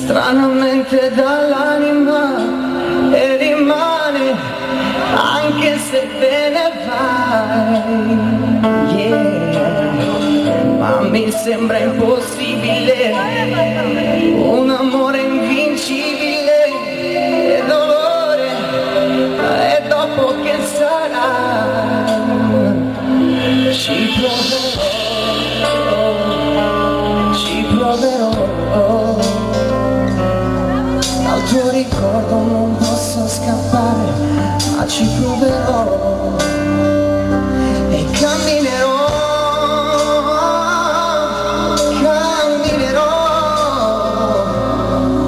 stranamente dall'anima e rimane anche se te ne vai, yeah. Ma mi sembra impossibile un amore invincibile e dolore, e dopo che sarà ci proverò, dal tuo ricordo non posso scappare, ma ci proverò e camminerò,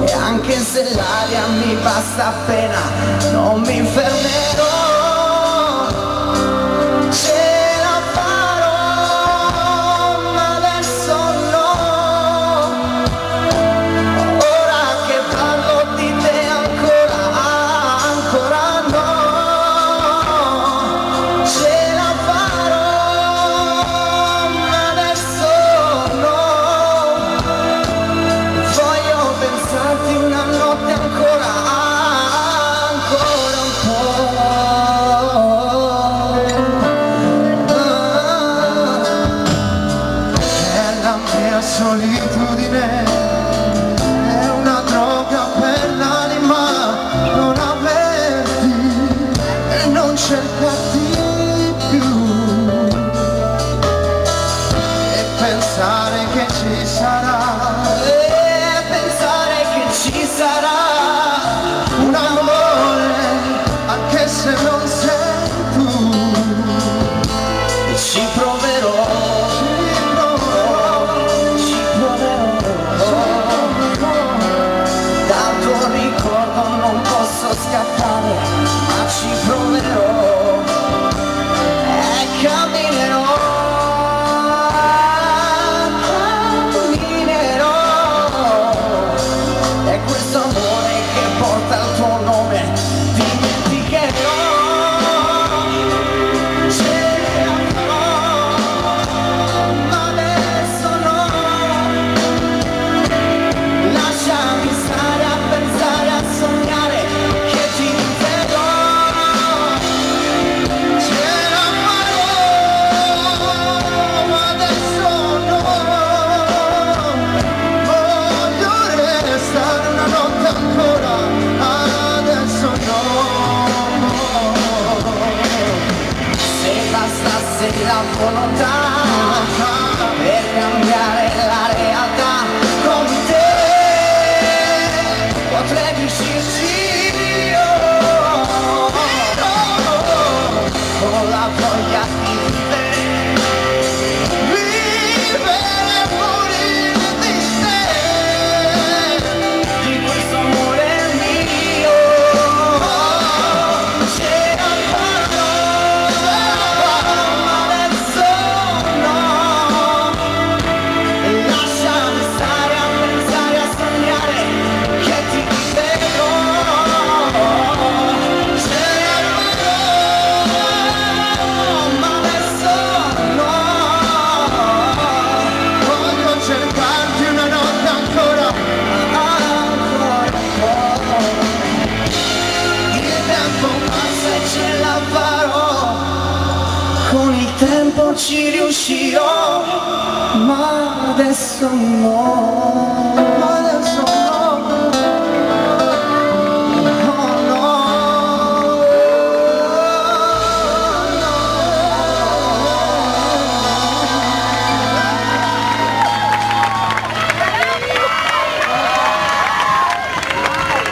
e anche se l'aria mi basta appena non mi fermerò. Solitudine è una droga per l'anima, non averti e non cercarti più, e pensare che ci sarà, un amore anche se non sei tu, e ci proverò. Non posso scappare, ma ci proverò e camminerò, e questo amore che porta il tuo nome dimenticherò. Ma adesso no, lasciami stare a pensare, a sognare che ti vedrò. Ce la farò, ma adesso no. Voglio restare una notte ancora, adesso no. Se bastasse la volontà per cambiare la realtà, con te potrei riuscirci io, con la voglia di vivere e morire di te, di questo amore mio. Ce la farò, ma adesso no. Lasciami stare a pensare, a sognare che ti vedrò. Ce la farò, ma adesso no. Voglio cercarti una notte ancora, il tempo passa e ce la farò, con il tempo ci riuscirò, ma adesso no.